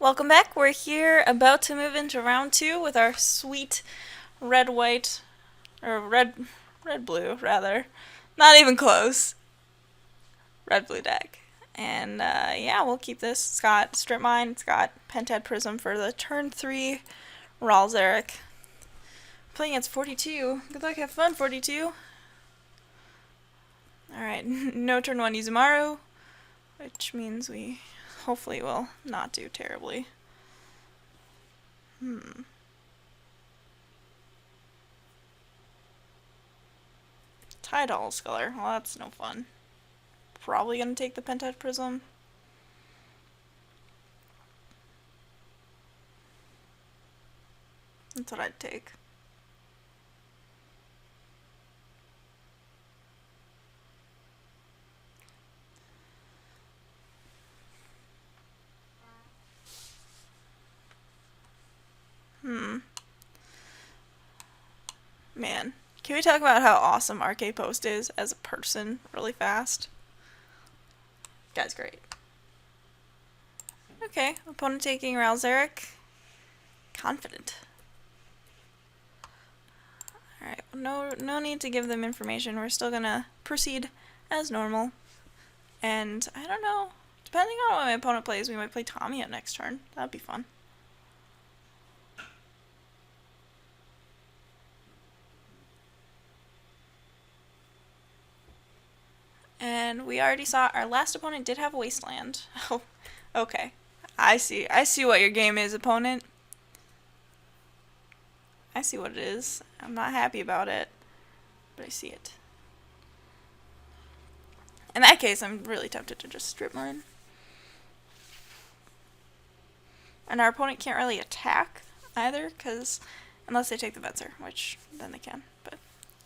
Welcome back. We're here about to move into round two with our sweet red white or red blue rather. Not even close. Red blue deck. And yeah, we'll keep this. It's got strip mine, it's got Pentad Prism for the turn 3 Ralzeric. Playing against 42. Good luck, have fun, 42. Alright, no turn 1 Izumaru, which means we hopefully will not do terribly. Tidal Sculler. Well, that's no fun. Probably gonna take the Pentad Prism. That's what I'd take. Man, can we talk about how awesome RK Post is as a person really fast? Guy's great. Okay, opponent taking Ralzeric. Confident. Alright, no need to give them information. We're still gonna proceed as normal. And I don't know, depending on what my opponent plays, we might play Tommy at next turn. That'd be fun. And we already saw our last opponent did have a Wasteland. Oh, okay. I see what your game is, opponent. I see what it is. I'm not happy about it, but I see it. In that case, I'm really tempted to just strip mine. And our opponent can't really attack either, because unless they take the Venser, which then they can. But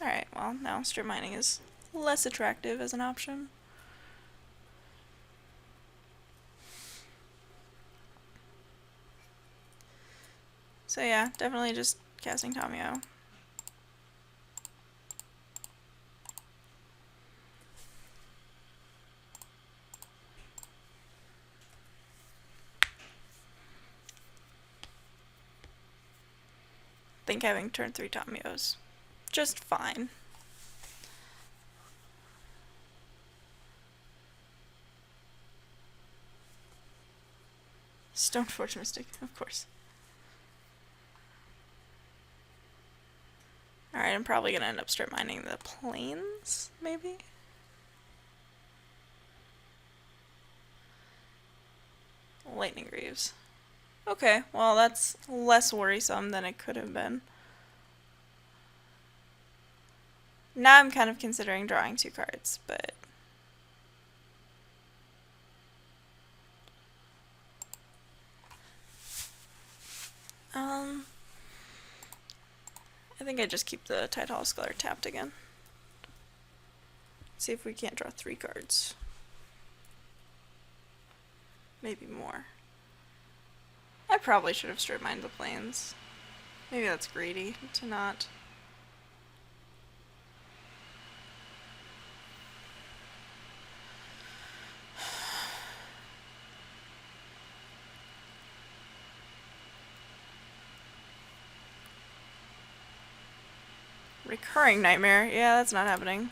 alright, well, now strip mining is less attractive as an option. So yeah, definitely just casting Tamio. I think having turn 3 Tamios just fine. Stoneforge Mystic, of course. Alright, I'm probably gonna end up strip mining the plains, maybe? Lightning Greaves. Okay, well that's less worrisome than it could have been. Now I'm kind of considering drawing 2 cards, but I think I just keep the Tidal Sculler tapped again. See if we can't draw 3 cards. Maybe more. I probably should have strip mined the plains. Maybe that's greedy to not. Recurring Nightmare. Yeah, that's not happening.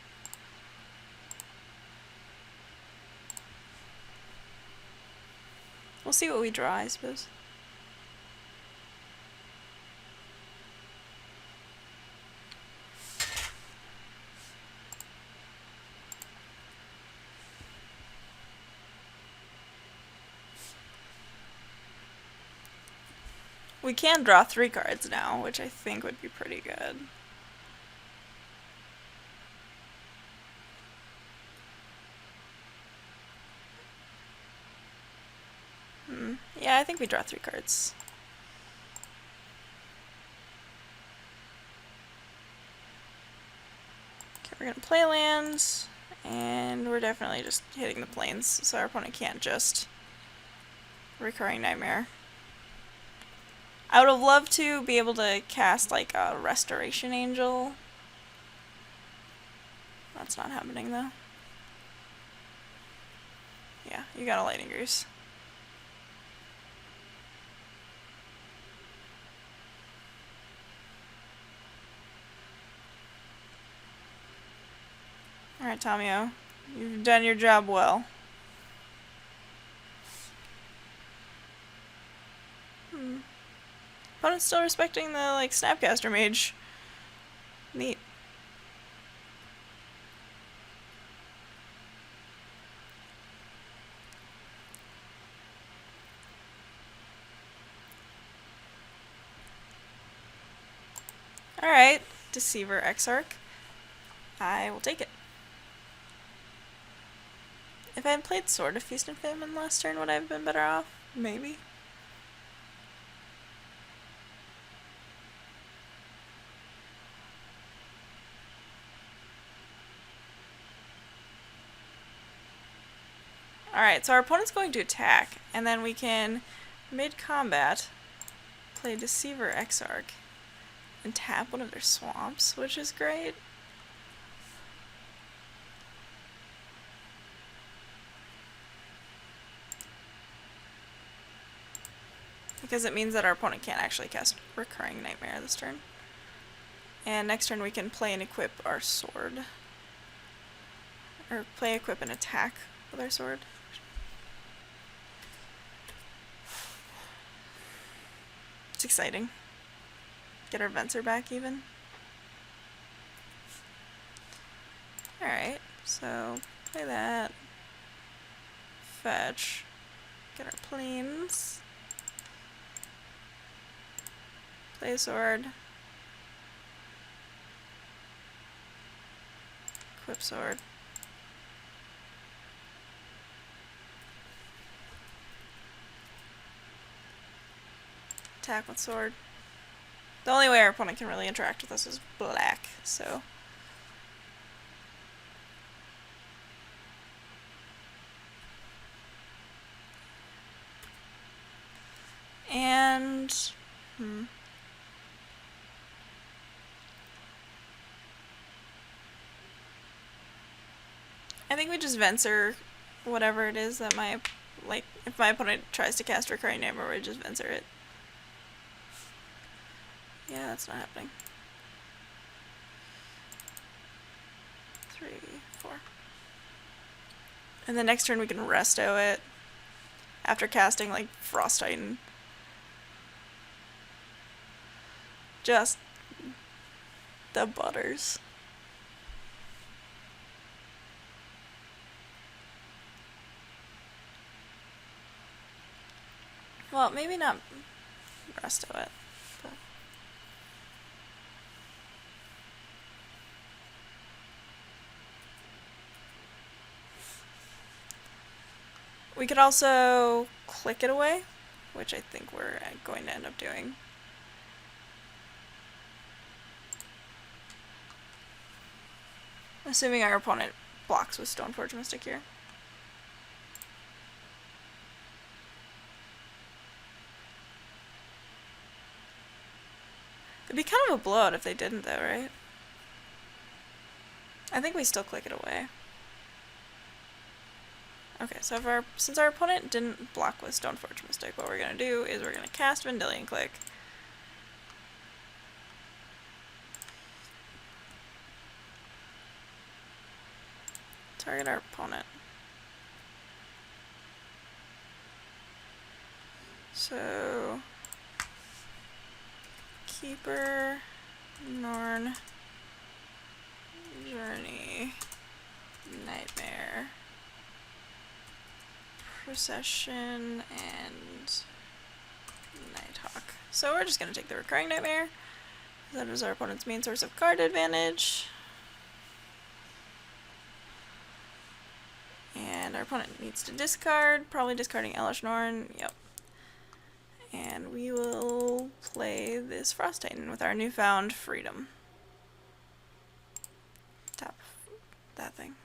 We'll see what we draw, I suppose. We can draw 3 cards now, which I think would be pretty good. Yeah, I think we draw 3 cards. Okay, we're gonna play lands, and we're definitely just hitting the plains, so our opponent can't just Recurring Nightmare. I would have loved to be able to cast like a Restoration Angel. That's not happening though. Yeah, you got a Lightning Goose. Alright, Tomio. You've done your job well. Opponent's still respecting the, like, Snapcaster Mage. Neat. Alright, Deceiver Exarch. I will take it. If I had played Sword of Feast and Famine last turn, would I have been better off? Maybe. Alright, so our opponent's going to attack, and then we can, mid-combat, play Deceiver Exarch and tap one of their swamps, which is great. Because it means that our opponent can't actually cast Recurring Nightmare this turn. And next turn we can play and equip our sword. Or play, equip, and attack with our sword. It's exciting. Get our Venser back even. Alright, so play that. Fetch. Get our planes. Play a sword. Equip sword. Attack with sword. The only way our opponent can really interact with us is black, so. And I think we just Venser whatever it is that my, like, if my opponent tries to cast Recurring Nightmare, we just Venser it. Yeah, that's not happening. 3, 4. And the next turn we can Resto it after casting, like, Frost Titan. Just the butters. Well, maybe not Resto it. But we could also click it away, which I think we're going to end up doing. Assuming our opponent blocks with Stoneforge Mystic here. It'd be kind of a blowout if they didn't, though, right? I think we still click it away. Okay, so if since our opponent didn't block with Stoneforge Mystic, what we're going to do is we're going to cast Vendilion Click. Target our opponent. So, Keeper, Norn, Journey, Nightmare, Procession, and Nighthawk. So we're just going to take the Recurring Nightmare. That is our opponent's main source of card advantage. And our opponent needs to discard, probably discarding Elesh Norn, yep. And we will play this Frost Titan with our newfound freedom. Tap that thing.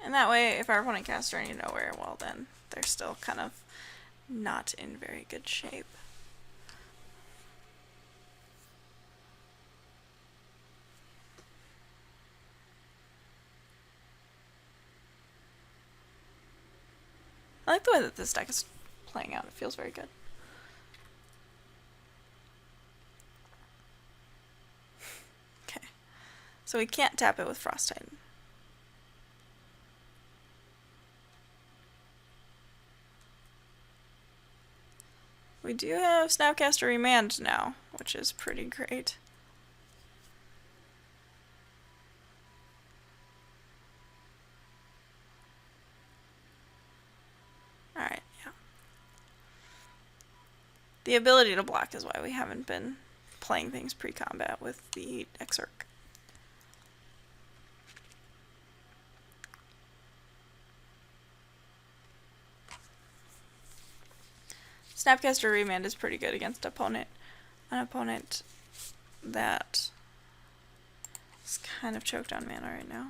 And that way, if our opponent casts Journey to Nowhere, well then, they're still kind of not in very good shape. I like the way that this deck is playing out. It feels very good. So we can't tap it with Frost Titan. We do have Snapcaster Remand now, which is pretty great. Alright, yeah. The ability to block is why we haven't been playing things pre-combat with the Exarch. Snapcaster Remand is pretty good against an opponent that is kind of choked on mana right now.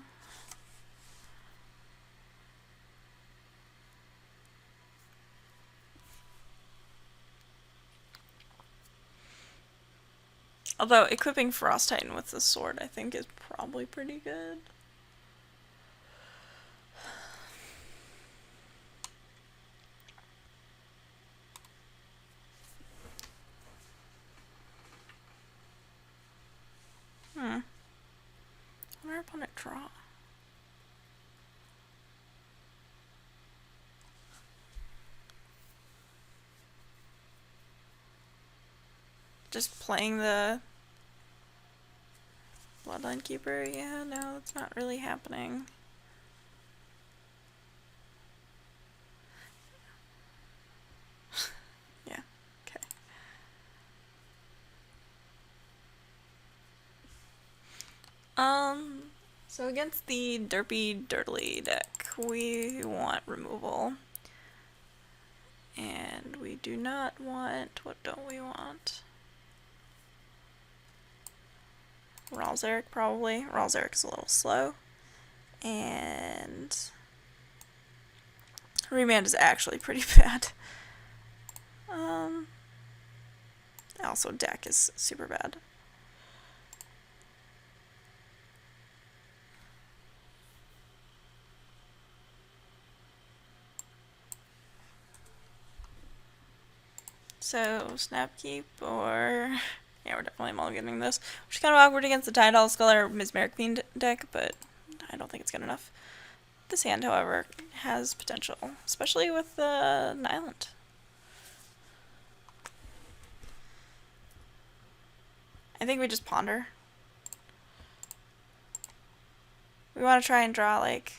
Although equipping Frost Titan with the sword I think is probably pretty good. What did our opponent draw? Just playing the Bloodline Keeper? Yeah, no, that's not really happening. Yeah, okay. So against the derpy dirtly deck, we want removal. And we do not want, what don't we want? Ralzeric probably. Ralzeric is a little slow. And Remand is actually pretty bad. Also deck is super bad. So Snapkeep or yeah, we're definitely mulliganing this. Which is kind of awkward against the Tidal Scholar Mesmeric Fiend deck, but I don't think it's good enough. This hand, however, has potential, especially with the Nyland. I think we just ponder. We want to try and draw like,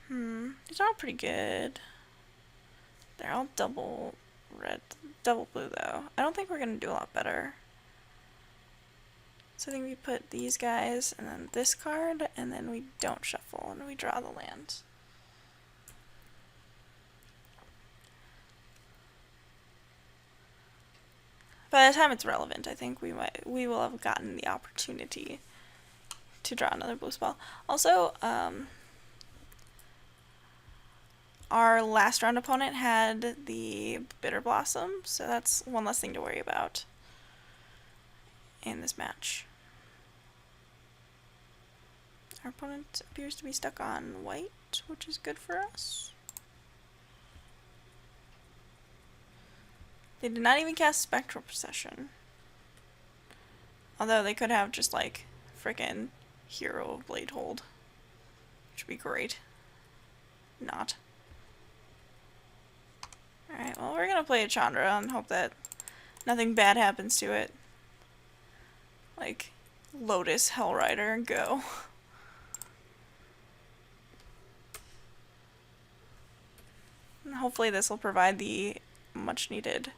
these are all pretty good. They're all double red, double blue though. I don't think we're gonna do a lot better. So I think we put these guys and then this card, and then we don't shuffle and we draw the land. By the time it's relevant, I think we will have gotten the opportunity to draw another blue spell. Also, our last round opponent had the Bitter Blossom, so that's one less thing to worry about in this match. Our opponent appears to be stuck on white, which is good for us. They did not even cast Spectral Procession. Although they could have just like frickin' Hero of Blade Hold, which would be great. Not. Alright, well we're gonna play a Chandra and hope that nothing bad happens to it. Like Lotus Hellrider and go. And hopefully this will provide the much needed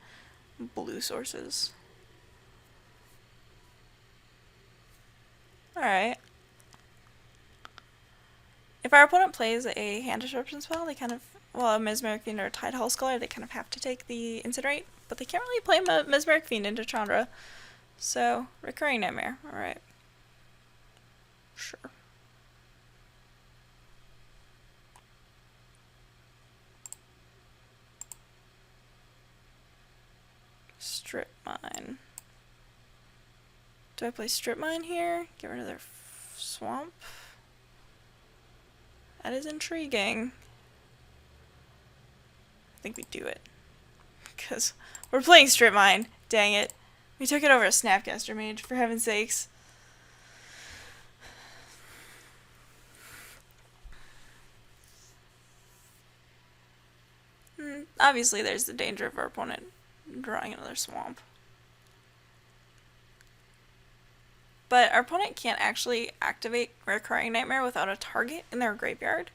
blue sources. Alright. If our opponent plays a hand disruption spell, they kind of, well, a Mesmeric Fiend or a Tidal Scholar, they kind of have to take the Incinerate, but they can't really play Mesmeric Fiend into Chandra. So, Recurring Nightmare, alright. Sure. Strip Mine. Do I play Strip Mine here? Get rid of their swamp? That is intriguing. I think we do it. Because we're playing Strip Mine. Dang it. We took it over a Snapcaster Mage, for heaven's sakes. obviously there's the danger of our opponent drawing another swamp. But our opponent can't actually activate Recurring Nightmare without a target in their graveyard.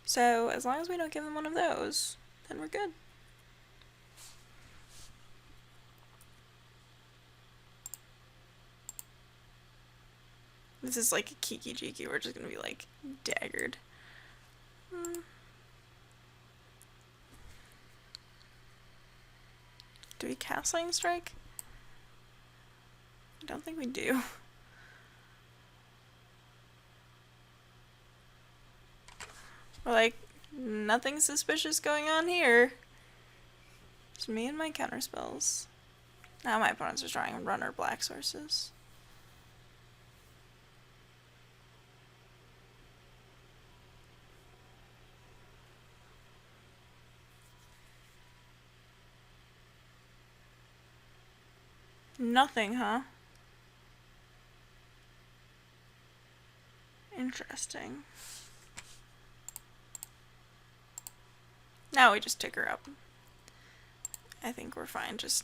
So as long as we don't give them one of those, then we're good. This is like a Kiki Jiki. We're just gonna be like daggered. Do we cast Lightning Strike? I don't think we do. We're like, nothing suspicious going on here. It's me and my counter spells. Now my opponent's just drawing runner black sources. Nothing, huh? Interesting. Now we just tick her up. I think we're fine just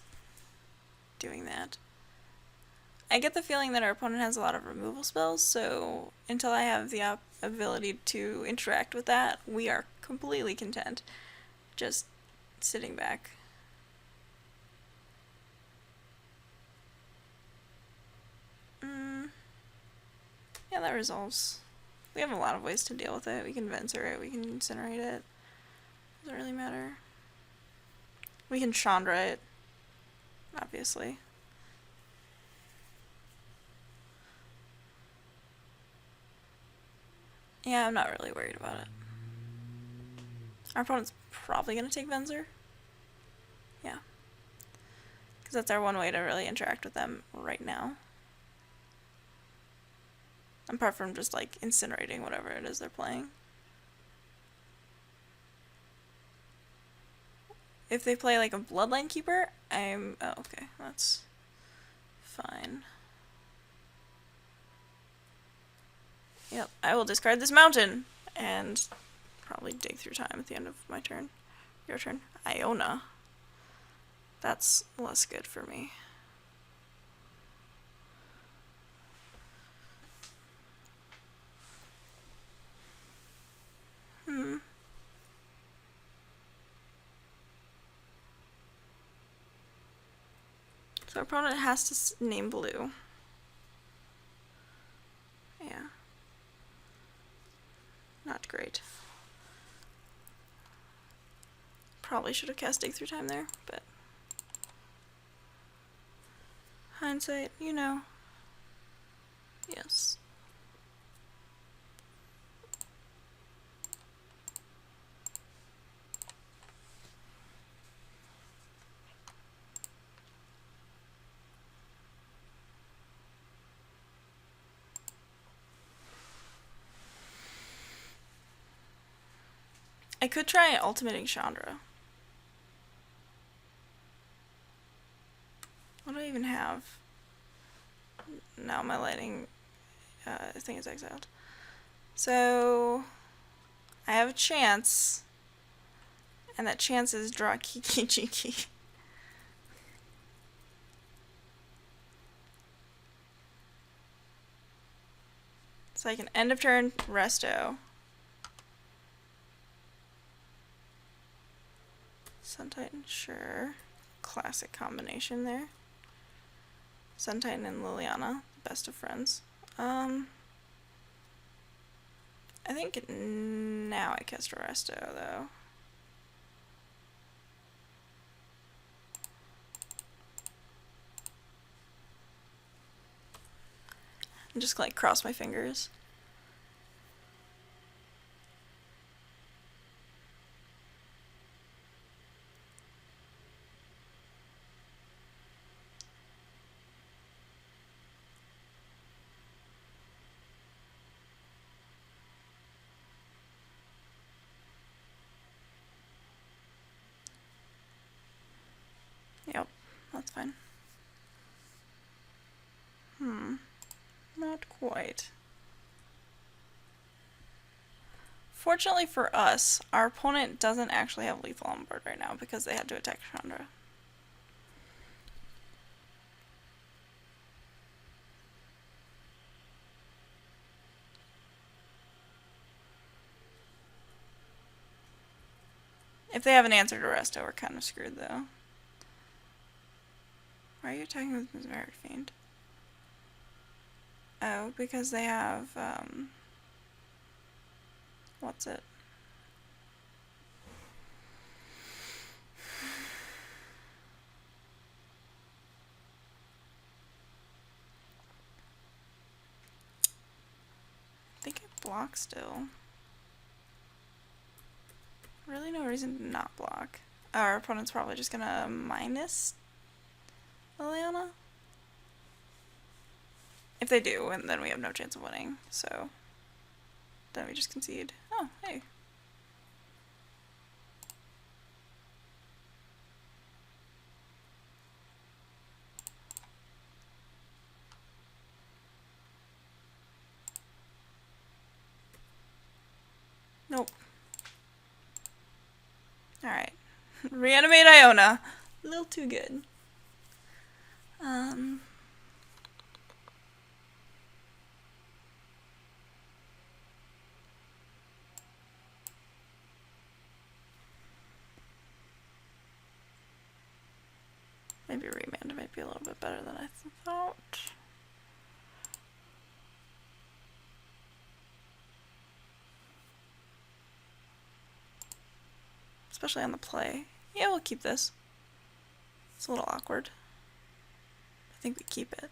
doing that. I get the feeling that our opponent has a lot of removal spells, so until I have the ability to interact with that, we are completely content just sitting back. Yeah, that resolves. We have a lot of ways to deal with it. We can Venser it, we can Incinerate it. Doesn't really matter. We can Chandra it, obviously. Yeah, I'm not really worried about it. Our opponent's probably going to take Venser. Yeah. Because that's our one way to really interact with them right now. Apart from just like incinerating whatever it is they're playing. If they play like a Bloodline Keeper, oh, okay, that's fine. Yep, I will discard this mountain and probably dig through time at the end of my turn. Your turn. Iona. That's less good for me. So our opponent has to name blue. Yeah. Not great. Probably should have cast Dig Through Time there, but hindsight, you know. Yes. I could try ultimating Chandra. What do I even have? Now my lighting thing is exiled. So I have a chance, and that chance is draw Kiki Jiki. So I can end of turn, resto. Sun Titan, sure. Classic combination there. Sun Titan and Liliana, best of friends. I think now I cast Resto though. And just like cross my fingers. Yep, that's fine. Not quite. Fortunately for us, our opponent doesn't actually have lethal on board right now because they had to attack Chandra. If they have an answer to Resto, we're kind of screwed though. Why are you attacking with Mesmeric Fiend? Oh, because they have, what's it? I think it blocks still. Really no reason to not block. Our opponent's probably just gonna minus Liliana. If they do, and then we have no chance of winning, so then we just concede. Oh, hey. Nope. Alright. Reanimate Iona. A little too good. Maybe remand might be a little bit better than I thought. Especially on the play. Yeah, we'll keep this. It's a little awkward. I think we keep it.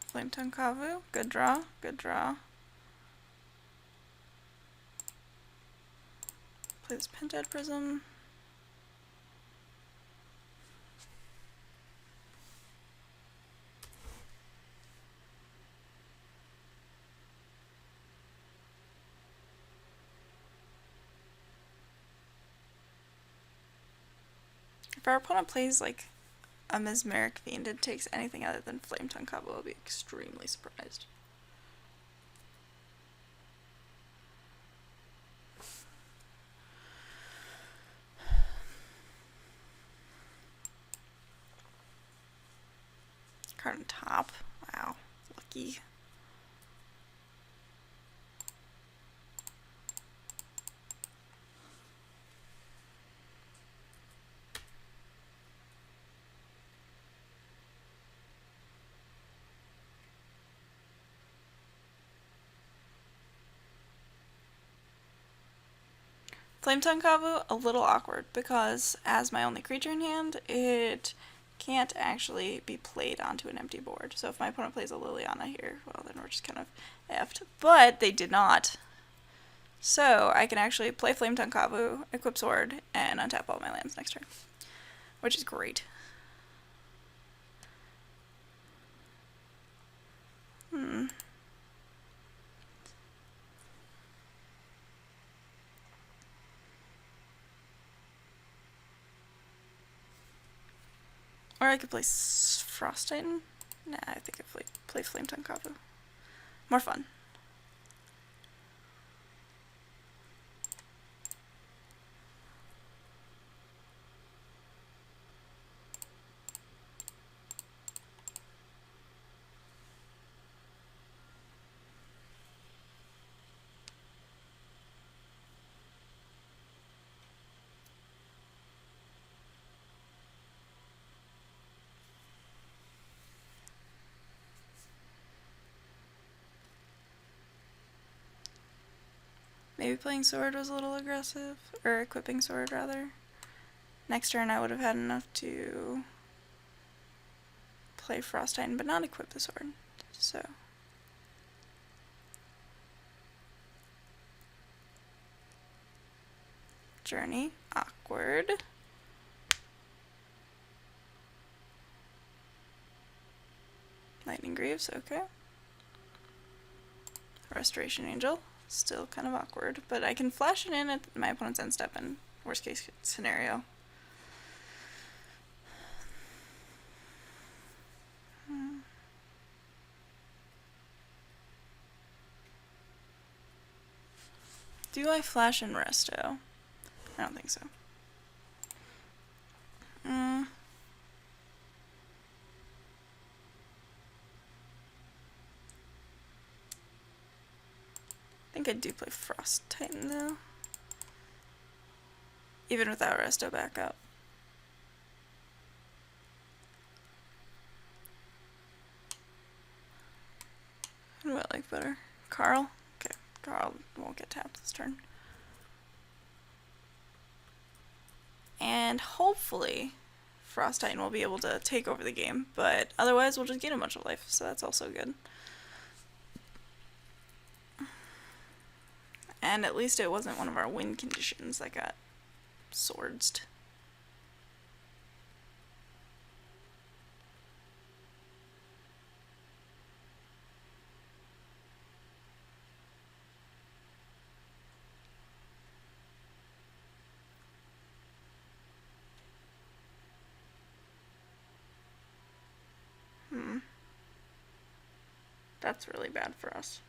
Flame Tongue Kavu. Good draw. Good draw. Play this Pentad Prism. If our opponent plays like a Mesmeric Fiend and takes anything other than Flame Tongue Kavu, I'll be extremely surprised. Card on top. Wow. Lucky. Flame Tongue Kavu, a little awkward because as my only creature in hand, it can't actually be played onto an empty board. So if my opponent plays a Liliana here, well then we're just kind of effed. But they did not. So I can actually play Flame Tongue Kavu, equip Sword, and untap all my lands next turn. Which is great. Or I could play Frost Titan. Nah, I think I play Flame Tongue Kavu. More fun. Maybe playing Sword was a little aggressive, or equipping Sword rather. Next turn I would have had enough to play Frost Titan, but not equip the Sword. So Journey, awkward. Lightning Greaves, okay. Restoration Angel. Still kind of awkward, but I can flash it in at my opponent's end step in worst case scenario. Do I flash in Resto? I don't think so. I think I do play Frost Titan though. Even without Resto backup. What do I like better? Carl? Okay, Carl won't get tapped this turn. And hopefully Frost Titan will be able to take over the game, but otherwise we'll just gain a bunch of life, so that's also good. And at least it wasn't one of our win conditions that got swordsed. That's really bad for us.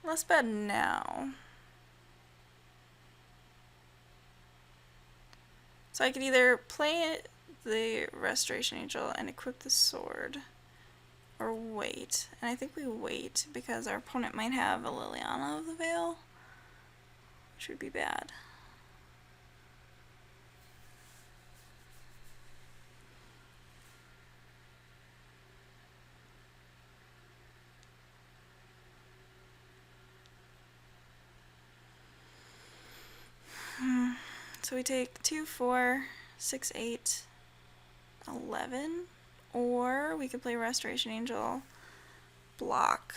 Less bad now. So I could either play the Restoration Angel and equip the sword, or wait. And I think we wait because our opponent might have a Liliana of the Veil, which would be bad. So we take 2, 4, 6, 8, 11, or we could play Restoration Angel, block,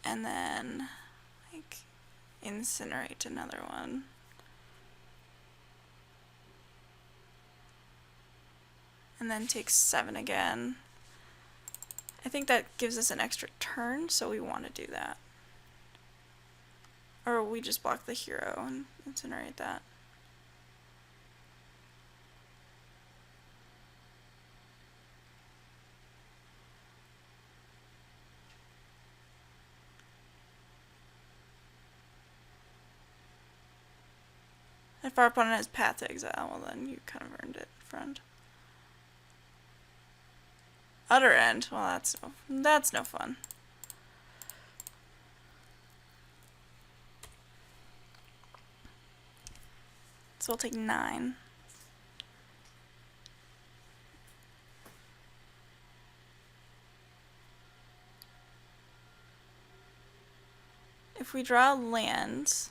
and then like incinerate another one. And then take 7 again. I think that gives us an extra turn, so we want to do that. Or we just block the hero and incinerate that. If our opponent has Path to Exile, well then you kind of earned it, friend. Utter End, well that's no fun. So we'll take 9. If we draw lands,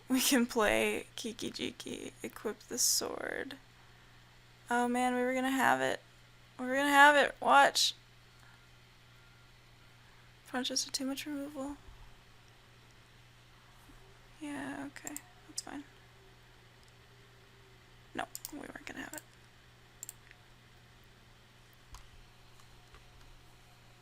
we can play Kiki Jiki, equip the sword. Oh man, we were gonna have it. We were gonna have it. Watch. Punch us with too much removal.